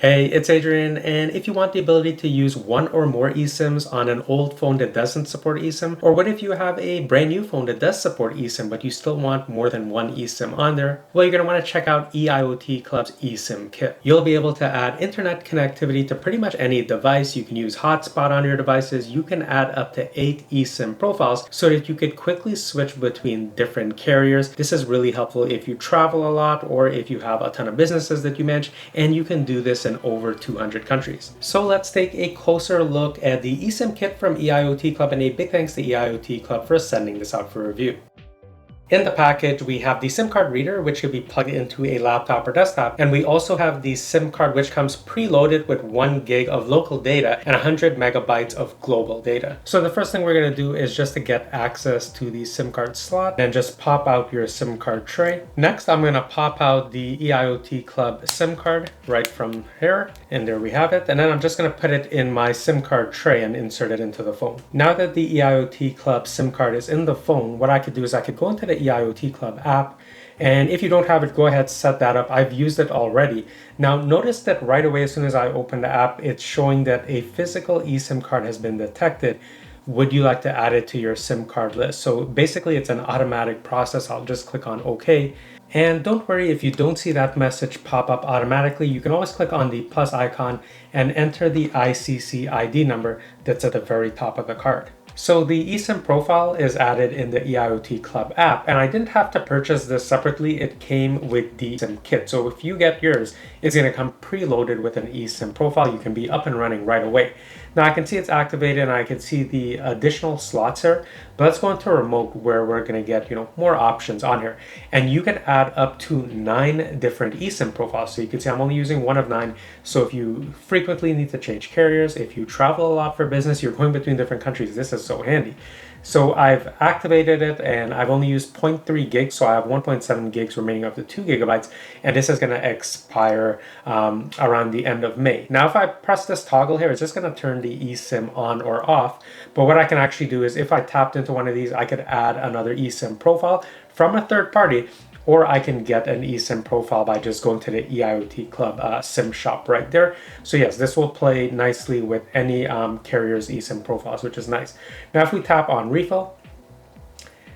Hey, it's Adrian, and if you want the ability to use one or more eSIMs on an old phone that doesn't support eSIM, or what if you have a brand new phone that does support eSIM but you still want more than one eSIM on there, well, you're going to want to check out EIoTCLUB's eSIM kit. You'll be able to add internet connectivity to pretty much any device. You can use hotspot on your devices. You can add up to 8 eSIM profiles so that you could quickly switch between different carriers. This is really helpful if you travel a lot or if you have a ton of businesses that you manage, and you can do this in over 200 countries. So let's take a closer look at the eSIM kit from EIoTCLUB, and a big thanks to EIoTCLUB for sending this out for review. In the package, we have the SIM card reader, which should be plugged into a laptop or desktop. And we also have the SIM card, which comes preloaded with 1 gig of local data and 100 megabytes of global data. So the first thing we're going to do is just to get access to the SIM card slot and just pop out your SIM card tray. Next, I'm going to pop out the EIoTCLUB SIM card right from here. And there we have it. And then I'm just going to put it in my SIM card tray and insert it into the phone. Now that the EIoTCLUB SIM card is in the phone, what I could do is I could go into the EIoTCLUB app, and if you don't have it, go ahead, set that up. I've used it already. Now notice that right away as soon as I open the app, it's showing that a physical eSIM card has been detected. Would you like to add it to your SIM card list? So basically it's an automatic process. I'll just click on OK. And don't worry if you don't see that message pop up automatically. You can always click on the plus icon and enter the ICC ID number that's at the very top of the card. So the eSIM profile is added in the EIoTCLUB app, and I didn't have to purchase this separately. It came with the eSIM kit. So if you get yours, it's going to come preloaded with an eSIM profile. You can be up and running right away. Now I can see it's activated and I can see the additional slots here, but let's go into remote where we're going to get, more options on here. And you can add up to 9 different eSIM profiles. So you can see I'm only using one of 9. So if you frequently need to change carriers, if you travel a lot for business, you're going between different countries, this is so handy. So I've activated it and I've only used 0.3 gigs. So I have 1.7 gigs remaining of the 2 gigabytes. And this is going to expire around the end of May. Now, if I press this toggle here, it's just going to turn the eSIM on or off. But what I can actually do is if I tapped into one of these, I could add another eSIM profile from a third party, or I can get an eSIM profile by just going to the EIoTCLUB SIM shop right there. So yes, this will play nicely with any carrier's eSIM profiles, which is nice. Now, if we tap on refill,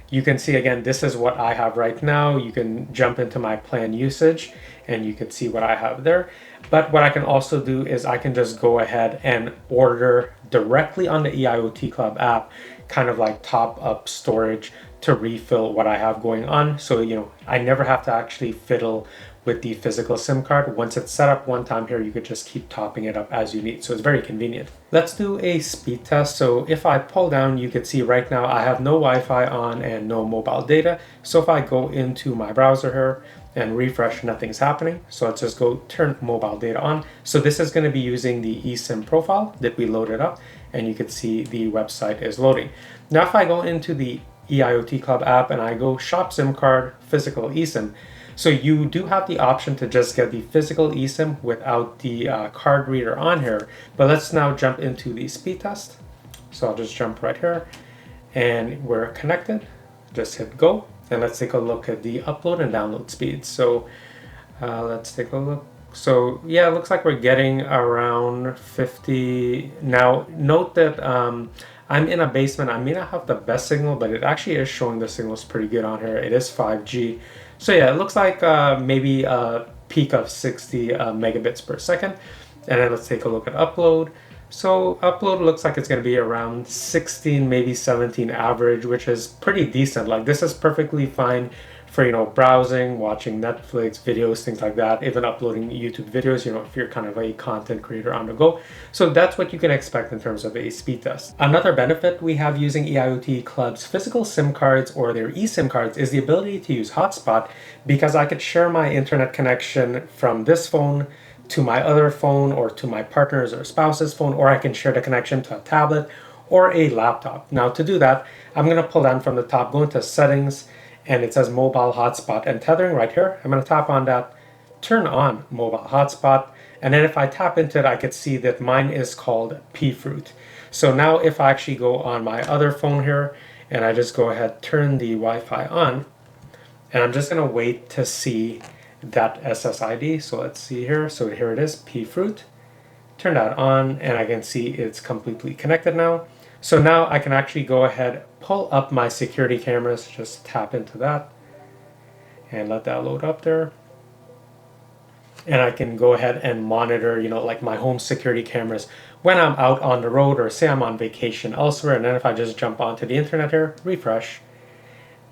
you can see again, this is what I have right now. You can jump into my plan usage and you can see what I have there. But what I can also do is I can just go ahead and order directly on the EIoTCLUB app, kind of like top up storage to refill what I have going on. So, I never have to actually fiddle with the physical SIM card. Once it's set up one time here, you could just keep topping it up as you need. So it's very convenient. Let's do a speed test. So if I pull down, you can see right now I have no Wi-Fi on and no mobile data. So if I go into my browser here and refresh, nothing's happening. So let's just go turn mobile data on. So this is going to be using the eSIM profile that we loaded up, and you can see the website is loading. Now if I go into the EIoTCLUB app and I go shop SIM card, physical eSIM. So you do have the option to just get the physical eSIM without the card reader on here. But let's now jump into the speed test. So I'll just jump right here and we're connected. Just hit go and let's take a look at the upload and download speeds. So let's take a look. So yeah, it looks like we're getting around 50. Now note that I'm in a basement. I may not have the best signal, but it actually is showing the signal is pretty good on here. It is 5G. So yeah, it looks like maybe a peak of 60 megabits per second. And then let's take a look at upload. So upload looks like it's going to be around 16, maybe 17 average, which is pretty decent. Like this is perfectly fine for, browsing, watching Netflix videos, things like that, even uploading YouTube videos, if you're kind of a content creator on the go. So that's what you can expect in terms of a speed test. Another benefit we have using EIoTCLUB's physical SIM cards or their eSIM cards is the ability to use hotspot, because I could share my internet connection from this phone to my other phone or to my partner's or spouse's phone, or I can share the connection to a tablet or a laptop. Now to do that, I'm going to pull down from the top, go into settings, and it says mobile hotspot and tethering right here. I'm going to tap on that, turn on mobile hotspot. And then if I tap into it, I could see that mine is called pFruit. So now if I actually go on my other phone here and I just go ahead, turn the Wi-Fi on, and I'm just going to wait to see that SSID. So let's see here. So here it is, pfruit. Turn that on and I can see it's completely connected now. So now I can actually go ahead, pull up my security cameras, just tap into that and let that load up there. And I can go ahead and monitor, like my home security cameras when I'm out on the road, or say I'm on vacation elsewhere. And then if I just jump onto the internet here, refresh,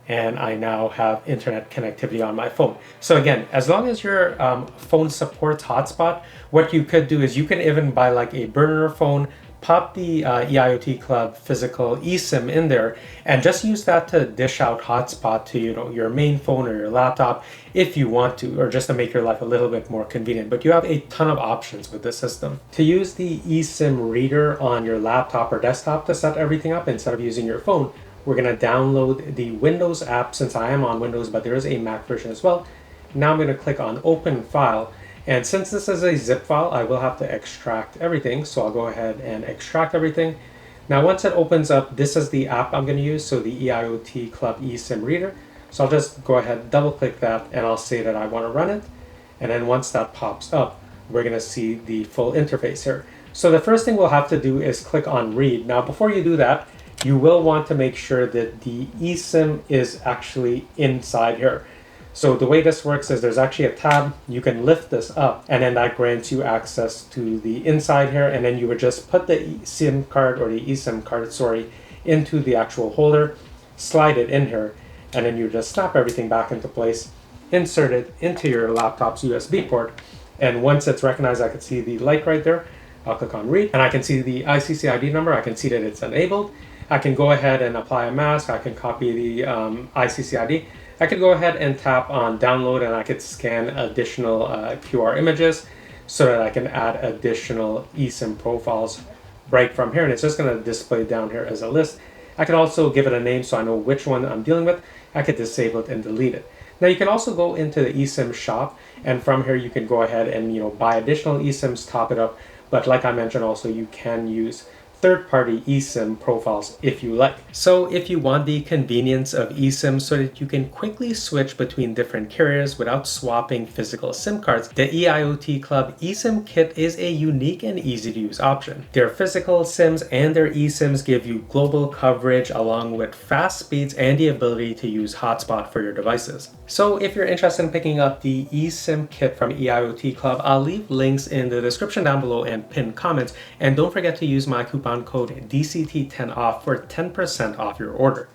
and I now have internet connectivity on my phone. So again, as long as your phone supports hotspot, what you could do is you can even buy like a burner phone, pop the EIOTCLUB physical eSIM in there, and just use that to dish out hotspot to your main phone or your laptop if you want to, or just to make your life a little bit more convenient. But you have a ton of options with this system. To use the eSIM reader on your laptop or desktop to set everything up instead of using your phone, we're going to download the Windows app, since I am on Windows, but there is a Mac version as well. Now I'm going to click on Open File. And since this is a zip file, I will have to extract everything. So I'll go ahead and extract everything. Now, once it opens up, this is the app I'm going to use. So the EIOTCLUB eSIM reader. So I'll just go ahead, double click that, and I'll say that I want to run it. And then once that pops up, we're going to see the full interface here. So the first thing we'll have to do is click on read. Now, before you do that, you will want to make sure that the eSIM is actually inside here. So the way this works is there's actually a tab. You can lift this up, and then that grants you access to the inside here. And then you would just put the SIM card, or the eSIM card, into the actual holder, slide it in here, and then you just snap everything back into place, insert it into your laptop's USB port. And once it's recognized, I can see the light right there. I'll click on read, and I can see the ICC-ID number. I can see that it's enabled. I can go ahead and apply a mask. I can copy the ICC-ID. I could go ahead and tap on download, and I could scan additional QR images so that I can add additional eSIM profiles right from here. And it's just going to display down here as a list. I can also give it a name so I know which one I'm dealing with. I could disable it and delete it. Now you can also go into the eSIM shop, and from here you can go ahead and buy additional eSIMs, top it up. But like I mentioned, also you can use third-party eSIM profiles if you like. So if you want the convenience of eSIM so that you can quickly switch between different carriers without swapping physical SIM cards, the EIOTCLUB eSIM kit is a unique and easy to use option. Their physical SIMs and their eSIMs give you global coverage along with fast speeds and the ability to use hotspot for your devices. So if you're interested in picking up the eSIM kit from EIOTCLUB, I'll leave links in the description down below and pinned comments. And don't forget to use my coupon code DCT10OFF for 10% off your order.